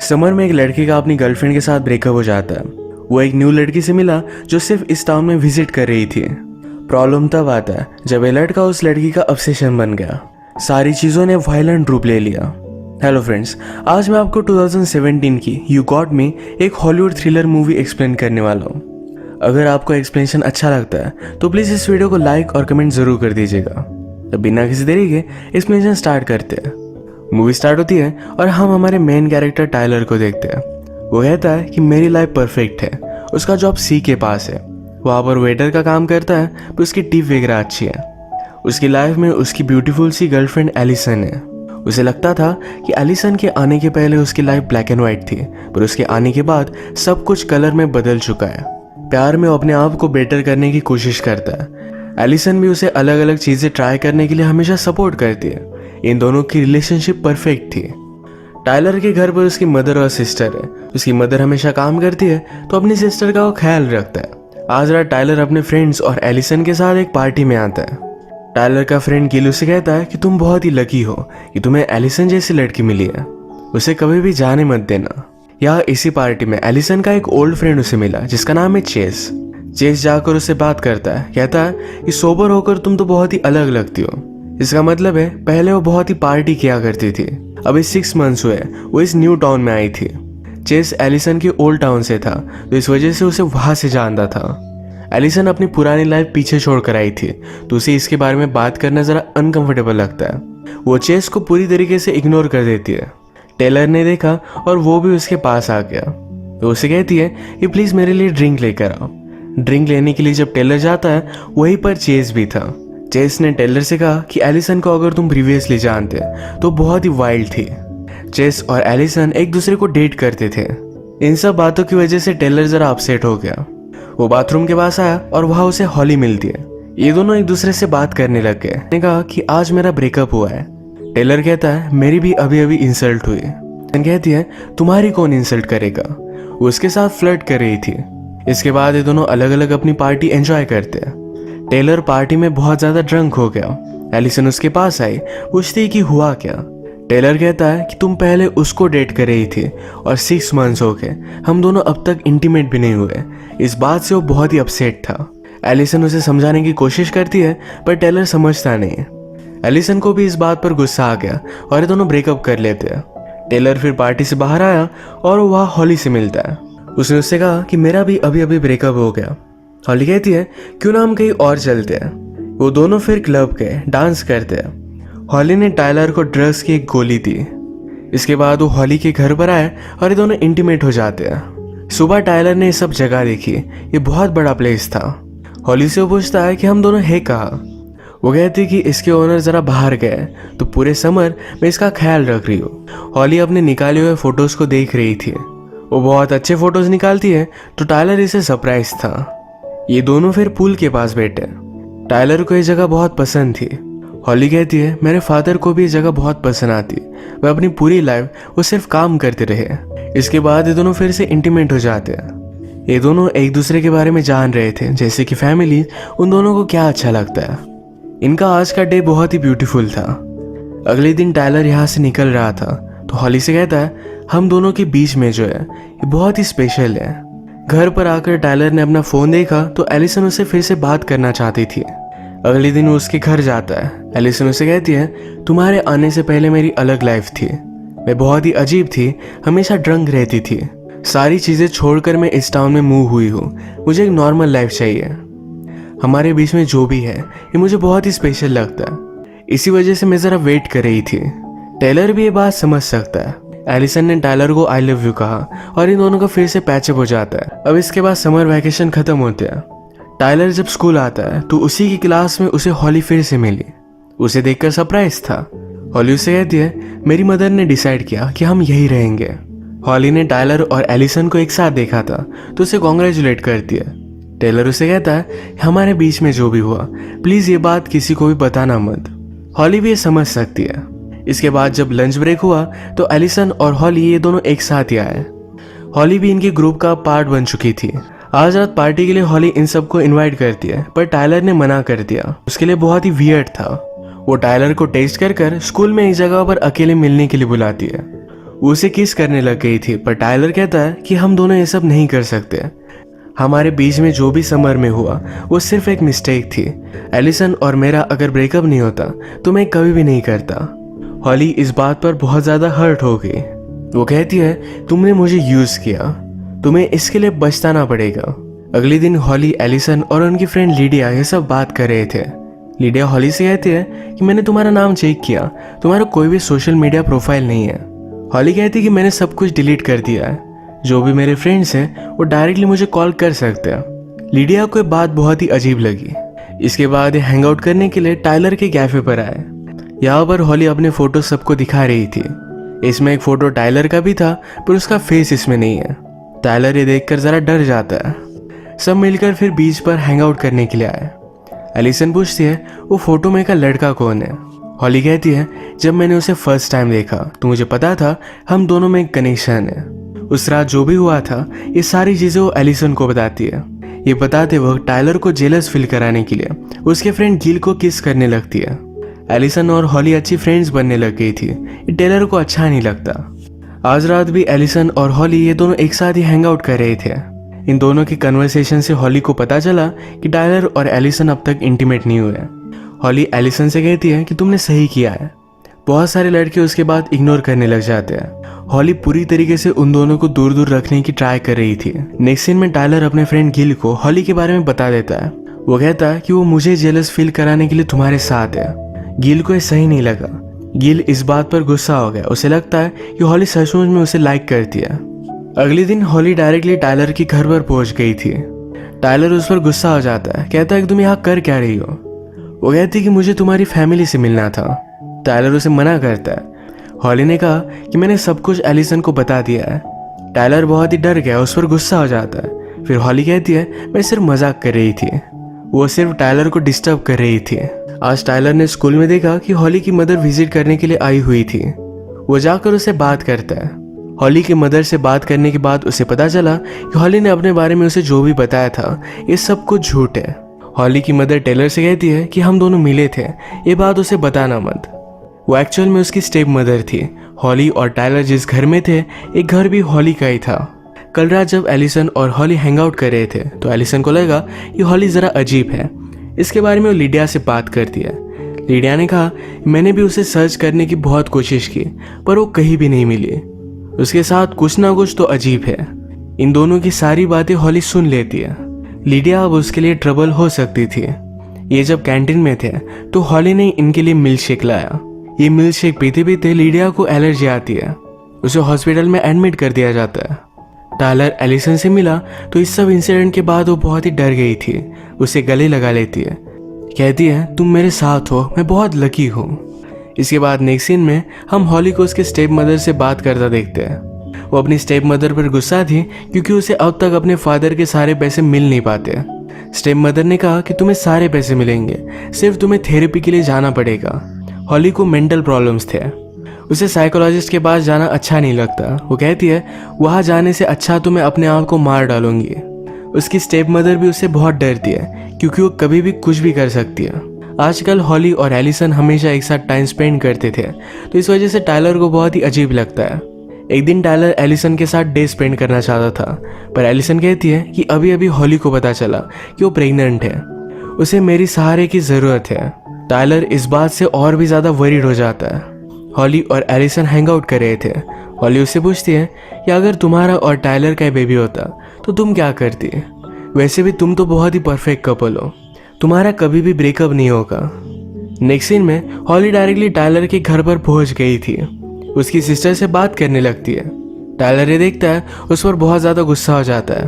Summer में एक लड़के का अपनी गर्लफ्रेंड के साथ ब्रेकअप हो जाता है। वो एक न्यू लड़की से मिला जो सिर्फ इस टाउन में विजिट कर रही थी। प्रॉब्लम तब आता है जब ये लड़का उस लड़की का ऑब्सेशन बन गया। सारी चीज़ों ने वायलेंट रूप ले लिया। हेलो फ्रेंड्स, आज मैं आपको 2017 की यू गॉट मी एक हॉलीवुड थ्रिलर मूवी एक्सप्लेन करने वाला हूँ। अगर आपको एक्सप्लेनेशन अच्छा लगता है तो प्लीज़ इस वीडियो को लाइक और कमेंट ज़रूर कर दीजिएगा। तो बिना किसी देरी के एक्सप्लेनेशन स्टार्ट करते हैं। मूवी स्टार्ट होती है और हम हमारे मेन कैरेक्टर टाइलर को देखते हैं। वो कहता है कि मेरी लाइफ परफेक्ट है। उसका जॉब सी के पास है, वहाँ पर वेटर का काम करता है, पर उसकी टिप वगैरह अच्छी है। उसकी लाइफ में उसकी ब्यूटीफुल सी गर्लफ्रेंड एलिसन है। उसे लगता था कि एलिसन के आने के पहले उसकी लाइफ ब्लैक एंड वाइट थी, पर उसके आने के बाद सब कुछ कलर में बदल चुका है। प्यार में वो अपने आप को बेटर करने की कोशिश करता है। एलिसन भी उसे अलग अलग चीज़ें ट्राई करने के लिए हमेशा सपोर्ट करती है। इन दोनों की रिलेशनशिप परफेक्ट थी। टाइलर के घर पर उसकी मदर और सिस्टर है। उसकी मदर हमेशा काम करती है तो अपनी सिस्टर का वो ख्याल रखता है। आज रात टाइलर अपने फ्रेंड्स और एलिसन के साथ एक पार्टी में आता है। टाइलर का फ्रेंड गिल उसे कहता है कि तुम बहुत ही लकी हो कि तुम्हें एलिसन जैसी लड़की मिली है, उसे कभी भी जाने मत देना। यहाँ इसी पार्टी में एलिसन का एक ओल्ड फ्रेंड उसे मिला जिसका नाम है चेस। चेस जाकर उससे बात करता है, कहता है कि सोबर होकर तुम तो बहुत ही अलग लगती हो। इसका मतलब है पहले वो बहुत ही पार्टी किया करती थी, अभी 6 मंथ्स हुए वो इस न्यू टाउन में आई थी। चेस एलिसन के ओल्ड टाउन से था तो इस वजह से उसे वहां से जानता था। एलिसन अपनी पुरानी लाइफ पीछे छोड़कर आई थी तो उसे इसके बारे में बात करना जरा अनकंफर्टेबल लगता है। वो चेस को पूरी तरीके से इग्नोर कर देती है। टेलर ने देखा और वो भी उसके पास आ गया तो उसे कहती है कि प्लीज मेरे लिए ड्रिंक लेकर आओ। ड्रिंक लेने के लिए जब टेलर जाता है वहीं पर चेस भी था। चेस ने टेलर से कहा कि एलिसन को अगर तुम प्रीवियसली जानते तो बहुत ही वाइल्ड थी। चेस और एलिसन एक दूसरे को डेट करते थे। इन सब बातों की वजह से टेलर जरा अपसेट हो गया। वो बाथरूम के पास आया और वहां उसे हॉली मिलती है। ये दोनों एक दूसरे से बात करने लग गए। ने कहा कि आज मेरा ब्रेकअप हुआ है। टेलर कहता है मेरी भी अभी अभी इंसल्ट हुई। कहती है तुम्हारी कौन इंसल्ट करेगा। वो उसके साथ फ्लर्ट कर रही थी। इसके बाद ये दोनों अलग अलग अपनी पार्टी एंजॉय करते हैं। टेलर पार्टी में बहुत ज्यादा ड्रंक हो गया। एलिसन उसके पास आई, पूछती कि हुआ क्या। टेलर कहता है कि तुम पहले उसको डेट कर रही थी और 6 मंथ्स हो गए, हम दोनों अब तक इंटीमेट भी नहीं हुए। इस बात से वो बहुत ही अपसेट था। एलिसन उसे समझाने की कोशिश करती है पर टेलर समझता नहीं है। एलिसन को भी इस बात पर गुस्सा आ गया और ये दोनों ब्रेकअप कर लेते हैं। टेलर फिर पार्टी से बाहर आया और वहाँ हॉली से मिलता है। उसने उससे कहा कि मेरा भी अभी अभी ब्रेकअप हो गया। हॉली कहती है क्यों ना हम कहीं और चलते हैं। वो दोनों फिर क्लब गए, डांस करते हैं। हॉली ने टाइलर को ड्रग्स की एक गोली दी। इसके बाद वो हॉली के घर पर आए और ये दोनों इंटीमेट हो जाते हैं। सुबह टाइलर ने ये सब जगह देखी, ये बहुत बड़ा प्लेस था। हॉली से वो पूछता है कि हम दोनों है कहाँ। वो कहती कि इसके ओनर जरा बाहर गए तो पूरे समर मैं इसका ख्याल रख रही हूँ। हॉली अपने निकाले हुए फोटोज को देख रही थी। वो बहुत अच्छे फोटोज निकालती है तो टाइलर इसे सरप्राइज था। ये दोनों फिर पूल के पास बैठे। टाइलर को ये जगह बहुत पसंद थी। हॉली कहती है मेरे फादर को भी ये जगह बहुत पसंद आती, वह अपनी पूरी लाइफ वो सिर्फ काम करते रहे। इसके बाद ये दोनों फिर से इंटीमेट हो जाते हैं। ये दोनों एक दूसरे के बारे में जान रहे थे, जैसे कि फैमिली उन दोनों को क्या अच्छा लगता है। इनका आज का डे बहुत ही ब्यूटीफुल था। अगले दिन टाइलर यहाँ से निकल रहा था तो हॉली से कहता है हम दोनों के बीच में जो है ये बहुत ही स्पेशल है। घर पर आकर टाइलर ने अपना फोन देखा तो एलिसन उसे फिर से बात करना चाहती थी। अगले दिन वो उसके घर जाता है। एलिसन उसे कहती है तुम्हारे आने से पहले मेरी अलग लाइफ थी, मैं बहुत ही अजीब थी, हमेशा ड्रंक रहती थी। सारी चीजें छोड़कर मैं इस टाउन में मूव हुई हूँ, मुझे एक नॉर्मल लाइफ चाहिए। हमारे बीच में जो भी है ये मुझे बहुत ही स्पेशल लगता है, इसी वजह से मैं जरा वेट कर रही थी। टेलर भी ये बात समझ सकता है। एलिसन ने टाइलर को आई लव यू कहा और इन दोनों का फिर से पैचअप हो जाता है। अब इसके बाद समर वैकेशन खत्म होते हैं। टाइलर जब स्कूल आता है तो उसी की क्लास में उसे हॉली फिर से मिली। उसे देखकर सरप्राइज था। हॉली उसे कहती है मेरी मदर ने डिसाइड किया कि हम यही रहेंगे। हॉली ने टाइलर और एलिसन को एक साथ देखा था तो उसे कॉन्ग्रेचुलेट करती है। टेलर उसे कहता है हमारे बीच में जो भी हुआ प्लीज ये बात किसी को भी बताना मत। हॉली भी ये समझ सकती है। इसके बाद जब लंच ब्रेक हुआ तो एलिसन और हॉली ये दोनों एक साथ ही आए। हॉली भी इनके ग्रुप का पार्ट बन चुकी थी। आज रात पार्टी के लिए हॉली इन सबको इनवाइट करती है पर टाइलर ने मना कर दिया। उसके लिए बहुत ही वियर्ड था। वो टाइलर को टेस्ट कर स्कूल में एक जगह पर अकेले मिलने के लिए बुलाती है। वो उसे किस करने लग गई थी, पर टायलर कहता है कि हम दोनों ये सब नहीं कर सकते। हमारे बीच में जो भी समर में हुआ वो सिर्फ एक मिस्टेक थी। एलिसन और मेरा अगर ब्रेकअप नहीं होता तो मैं कभी भी नहीं करता। हॉली इस बात पर बहुत ज़्यादा हर्ट हो गई। वो कहती है तुमने मुझे यूज़ किया, तुम्हें इसके लिए पछताना पड़ेगा। अगले दिन हॉली, एलिसन और उनकी फ्रेंड लीडिया ये सब बात कर रहे थे। लीडिया हॉली से कहती है कि मैंने तुम्हारा नाम चेक किया, तुम्हारा कोई भी सोशल मीडिया प्रोफाइल नहीं है। हॉली कहती है कि मैंने सब कुछ डिलीट कर दिया है, जो भी मेरे फ्रेंड्स हैं वो डायरेक्टली मुझे कॉल कर सकते हैं। लीडिया को ये बात बहुत ही अजीब लगी। इसके बाद ये हैंग आउट करने के लिए टायलर के कैफे पर आए। यहाँ पर हॉली अपने फोटो सबको दिखा रही थी। इसमें एक फोटो टायलर का भी था, पर उसका फेस इसमें नहीं है। टायलर ये देखकर जरा डर जाता है। सब मिलकर फिर बीच पर हैंग आउट करने के लिए आए। एलिसन पूछती है वो फोटो में का लड़का कौन है। हॉली कहती है जब मैंने उसे फर्स्ट टाइम देखा तो मुझे पता था हम दोनों में एक कनेक्शन है। उस रात जो भी हुआ था ये सारी चीजें वो एलिसन को बताती है। ये बताते वक्त टायलर को जेलस फील कराने के लिए उसके फ्रेंड गिल को किस करने लगती है। एलिसन और हॉली अच्छी फ्रेंड्स बनने लग गई थी। ये टेलर को अच्छा नहीं लगता। आज रात भी एलिसन और हॉली ये दोनों एक साथ ही हैंग आउट कर रहे थे। इन दोनों की कन्वर्सेशन से हॉली को पता चला कि टायलर और एलिसन अब तक इंटीमेट नहीं हुए। हॉली एलिसन से कहती है कि तुमने सही किया है। बहुत सारे लड़के उसके बाद इग्नोर करने लग जाते हैं। हॉली पूरी तरीके से उन दोनों को दूर दूर रखने की ट्राई कर रही थी। नेक्स्ट सीन में टायलर अपने फ्रेंड गिल को हॉली के बारे में बता देता है। वो कहता है कि वो मुझे जेलस फील कराने के लिए तुम्हारे साथ है। गिल को ये सही नहीं लगा। गिल इस बात पर गुस्सा हो गया। उसे लगता है कि हॉली सचमुच में उसे लाइक करती है। अगले दिन हॉली डायरेक्टली टायलर के घर पर पहुंच गई थी। टायलर उस पर गुस्सा हो जाता है। कहता है कि तुम यहाँ कर क्या रही हो। वो कहती है कि मुझे तुम्हारी फैमिली से मिलना था। टायलर उसे मना करता है। हॉली ने कहा कि मैंने सब कुछ एलिसन को बता दिया है। टायलर बहुत ही डर गया, उस पर गुस्सा हो जाता है। फिर हॉली कहती है मैं सिर्फ मजाक कर रही थी। वो सिर्फ टायलर को डिस्टर्ब कर रही थी। आज टायलर ने स्कूल में देखा कि हॉली की मदर विजिट करने के लिए आई हुई थी। वो जाकर उसे बात करता है। हॉली की मदर से बात करने के बाद उसे पता चला कि हॉली ने अपने बारे में उसे जो भी बताया था ये सब कुछ झूठ है। हॉली की मदर टेलर से कहती है कि हम दोनों मिले थे, ये बात उसे बताना मत। वो एक्चुअल में उसकी स्टेप मदर थी। हॉली और टायलर जिस घर में थे एक घर भी हॉली का ही था। कल रात जब एलिसन और हॉली हैंग आउट कर रहे थे तो एलिसन को लगा कि हॉली ज़रा अजीब है। इसके बारे में वो लीडिया से बात करती है। लीडिया ने कहा मैंने भी उसे सर्च करने की बहुत कोशिश की पर वो कहीं भी नहीं मिली। उसके साथ कुछ ना कुछ तो अजीब है। इन दोनों की सारी बातें हॉली सुन लेती है। लीडिया अब उसके लिए ट्रबल हो सकती थी। ये जब कैंटीन में थे तो हॉली ने इनके लिए मिल्क शेक लाया। ये मिल्क शेक पीते पीते लीडिया को एलर्जी आती है। उसे हॉस्पिटल में एडमिट कर दिया जाता है। टायलर एलिसन से मिला तो इस सब इंसिडेंट के बाद वो बहुत ही डर गई थी। उसे गले लगा लेती है। कहती है तुम मेरे साथ हो, मैं बहुत लकी हूँ। इसके बाद नेक्स्ट सीन में हम हॉली को उसके स्टेप मदर से बात करता देखते हैं। वो अपनी स्टेप मदर पर गुस्सा थी क्योंकि उसे अब तक अपने फादर के सारे पैसे मिल नहीं पाते। स्टेप मदर ने कहा कि तुम्हें सारे पैसे मिलेंगे, सिर्फ तुम्हें थेरेपी के लिए जाना पड़ेगा। हॉली को मेंटल प्रॉब्लम्स थे। उसे साइकोलॉजिस्ट के पास जाना अच्छा नहीं लगता। वो कहती है वहाँ जाने से अच्छा तो मैं अपने आप को मार डालूंगी। उसकी स्टेप मदर भी उससे बहुत डरती है क्योंकि वो कभी भी कुछ भी कर सकती है। आजकल हॉली और एलिसन हमेशा एक साथ टाइम स्पेंड करते थे तो इस वजह से टायलर को बहुत ही अजीब लगता है। एक दिन टायलर एलिसन के साथ डे स्पेंड करना चाहता था पर एलिसन कहती है कि अभी अभी हॉली को पता चला कि वो प्रेग्नेंट है, उसे मेरी सहारे की ज़रूरत है। टायलर इस बात से और भी ज़्यादा वरीड हो जाता है। हॉली और एलिसन हैंग आउट कर रहे थे। हॉली उससे पूछती है कि अगर तुम्हारा और टायलर का बेबी होता तो तुम क्या करती। वैसे भी तुम तो बहुत ही परफेक्ट कपल हो, तुम्हारा कभी भी ब्रेकअप नहीं होगा। नेक्स्ट सीन में हॉली डायरेक्टली टायलर के घर पर पहुंच गई थी। उसकी सिस्टर से बात करने लगती है। टायलर ये देखता है, उस पर बहुत ज़्यादा गुस्सा हो जाता है।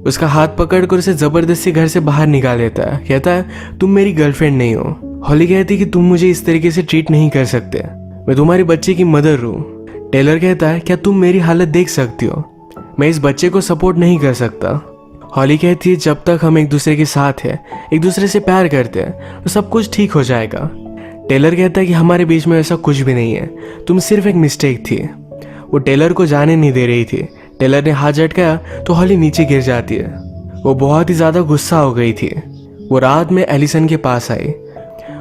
उसका हाथ पकड़कर उसे ज़बरदस्ती घर से बाहर निकाल देता है। कहता है तुम मेरी गर्लफ्रेंड नहीं हो। हॉली कहती है कि तुम मुझे इस तरीके से ट्रीट नहीं कर सकते, मैं तुम्हारे बच्चे की मदर हूँ। टेलर कहता है क्या तुम मेरी हालत देख सकती हो, मैं इस बच्चे को सपोर्ट नहीं कर सकता। हॉली कहती है जब तक हम एक दूसरे के साथ हैं, एक दूसरे से प्यार करते हैं तो सब कुछ ठीक हो जाएगा। टेलर कहता है कि हमारे बीच में ऐसा कुछ भी नहीं है, तुम सिर्फ एक मिस्टेक थी। वो टेलर को जाने नहीं दे रही थी। टेलर ने हाथ झटकाया तो हॉली नीचे गिर जाती है। वो बहुत ही ज़्यादा गुस्सा हो गई थी। वो रात में एलिसन के पास आई।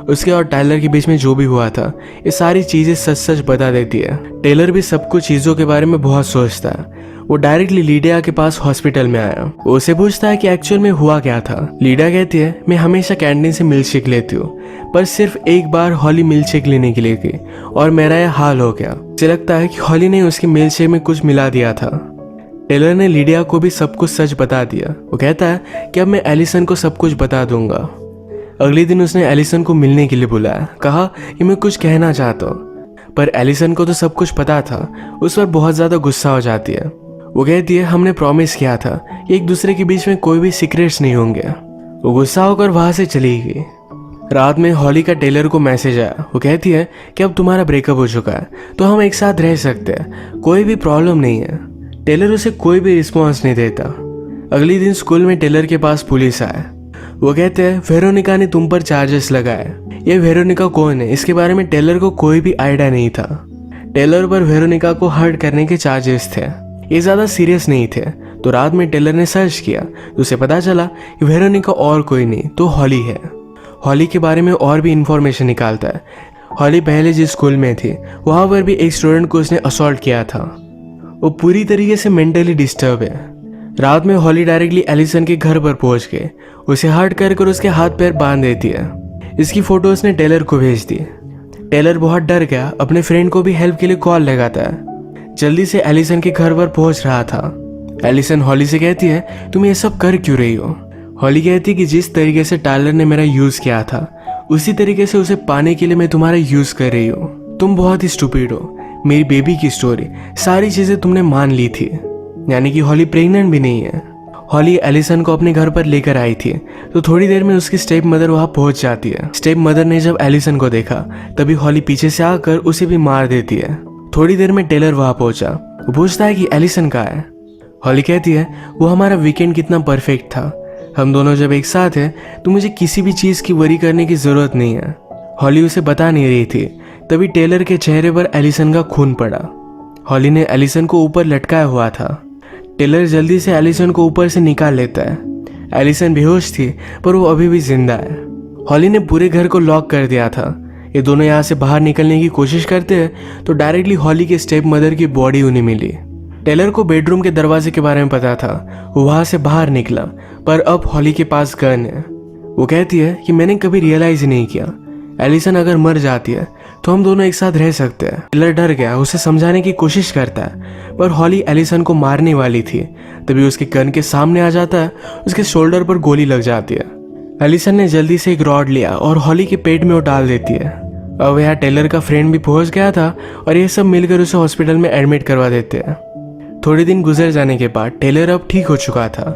उसके और टायलर के बीच में जो भी हुआ था ये सारी चीजें सच सच बता देती है। टेलर भी सब कुछ चीजों के बारे में बहुत सोचता है। वो डायरेक्टली लीडिया के पास हॉस्पिटल में आया। वो उसे पूछता है कि एक्चुअल में हुआ क्या था। लीडिया कहती है, मैं हमेशा कैंटीन से मिल्कशेक लेती हूँ, पर सिर्फ एक बार हॉली मिल्कशेक लेने के लिए गई और मेरा यह हाल हो गया। उसे लगता है कि हॉली ने उसके मिल्कशेक में कुछ मिला दिया था। टेलर ने लीडिया को भी सब कुछ सच बता दिया। वो कहता है कि अब मैं एलिसन को सब कुछ बता दूंगा। अगले दिन उसने एलिसन को मिलने के लिए बुलाया। कहा कि मैं कुछ कहना चाहता हूँ, पर एलिसन को तो सब कुछ पता था। उस पर बहुत ज्यादा गुस्सा हो जाती है। वो कहती है, हमने प्रॉमिस किया था कि एक दूसरे के बीच में कोई भी सीक्रेट्स नहीं होंगे। वो गुस्सा होकर वहां से चली गई। रात में हॉली का टेलर को मैसेज आया। वो कहती है कि अब तुम्हारा ब्रेकअप हो चुका है तो हम एक साथ रह सकते हैं, कोई भी प्रॉब्लम नहीं है। टेलर उसे कोई भी रिस्पॉन्स नहीं देता। अगले दिन स्कूल में टेलर के पास पुलिस आया। वो कहते हैं, वेरोनिका ने तुम पर चार्जेस लगाए। ये वेरोनिका कौन है इसके बारे में टेलर को कोई भी आइडिया नहीं था। टेलर पर वेरोनिका को हर्ट करने के चार्जेस थे। ये ज्यादा सीरियस नहीं थे। तो रात में टेलर ने सर्च किया तो उसे पता चला कि वेरोनिका और कोई नहीं तो हॉली है। हॉली के बारे में और भी इंफॉर्मेशन निकालता है। हॉली पहले जिस स्कूल में थी वहां पर भी एक स्टूडेंट को उसने असॉल्ट किया था। वो पूरी तरीके से मेंटली डिस्टर्ब है। रात में हॉली डायरेक्टली एलिसन के घर पर पहुंच के उसे हर्ट कर उसके हाथ पैर बांध देती है। इसकी फोटो उसने टेलर को भेज दी। टेलर बहुत डर गया, अपने फ्रेंड को भी हेल्प के लिए कॉल लगाता है। जल्दी से एलिसन के घर पर पहुंच रहा था। एलिसन हॉली से कहती है, तुम ये सब कर क्यों रही हो? हॉली कहती है कि जिस तरीके से टायलर ने मेरा यूज किया था उसी तरीके से उसे पाने के लिए मैं तुम्हारा यूज कर रही हूँ। तुम बहुत ही स्टूपिड हो। मेरी बेबी की स्टोरी सारी चीजें तुमने मान ली थी। यानी कि हॉली प्रेग्नेंट भी नहीं है। हॉली एलिसन को अपने घर पर लेकर आई थी तो थोड़ी देर में उसकी स्टेप मदर वहां पहुंच जाती है। स्टेप मदर ने जब एलिसन को देखा तभी हॉली पीछे से आकर उसे भी मार देती है। थोड़ी देर में टेलर वहां पहुंचा। वो पूछता है कि एलिसन कहाँ है। हॉली कहती है, वो हमारा वीकेंड कितना परफेक्ट था, हम दोनों जब एक साथ हैं तो मुझे किसी भी चीज की वरी करने की जरूरत नहीं है। हॉली उसे बता नहीं रही थी तभी टेलर के चेहरे पर एलिसन का खून पड़ा। हॉली ने एलिसन को ऊपर लटकाया हुआ था। टेलर जल्दी से एलिसन को ऊपर से निकाल लेता है। एलिसन बेहोश थी पर वो अभी भी जिंदा है। हॉली ने पूरे घर को लॉक कर दिया था। ये दोनों यहाँ से बाहर निकलने की कोशिश करते हैं तो डायरेक्टली हॉली के स्टेप मदर की बॉडी उन्हें मिली। टेलर को बेडरूम के दरवाजे के बारे में पता था। वो वहां से बाहर निकला पर अब हॉली के पास गन है। वो कहती है कि मैंने कभी रियलाइज नहीं किया, एलिसन अगर मर जाती है तो हम दोनों एक साथ रह सकते हैं। टेलर डर गया, उसे समझाने की कोशिश करता है पर हॉली एलिसन को मारने वाली थी तभी उसके गन के सामने आ जाता है। उसके शोल्डर पर गोली लग जाती है। एलिसन ने जल्दी से एक रॉड लिया और हॉली के पेट में वो डाल देती है। अब यहाँ टेलर का फ्रेंड भी पहुंच गया था और ये सब मिलकर उसे हॉस्पिटल में एडमिट करवा देते हैं। थोड़े दिन गुजर जाने के बाद टेलर अब ठीक हो चुका था।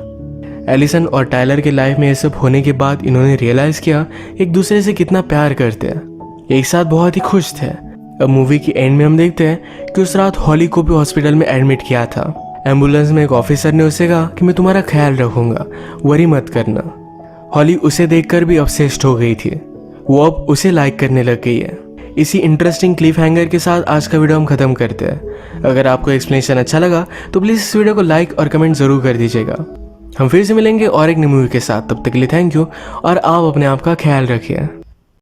एलिसन और टायलर के लाइफ में ये सब होने के बाद इन्होंने रियलाइज किया एक दूसरे से कितना प्यार करते हैं, एक साथ बहुत ही खुश थे। अब मूवी की एंड में हम देखते हैं कि उस रात हॉली को भी हॉस्पिटल में एडमिट किया था। एम्बुलेंस में एक ऑफिसर ने उसे कहा कि मैं तुम्हारा ख्याल रखूंगा, वरी मत करना। हॉली उसे देखकर भी ऑब्सेस्ड हो गई थी। वो अब उसे लाइक करने लग गई है। इसी इंटरेस्टिंग क्लिफ हैंगर के साथ आज का वीडियो हम खत्म करते हैं। अगर आपको एक्सप्लेनेशन अच्छा लगा तो प्लीज़ इस वीडियो को लाइक और कमेंट जरूर कर दीजिएगा। हम फिर से मिलेंगे और एक नई मूवी के साथ। तब तक के लिए थैंक यू और आप अपने आप का ख्याल रखिए।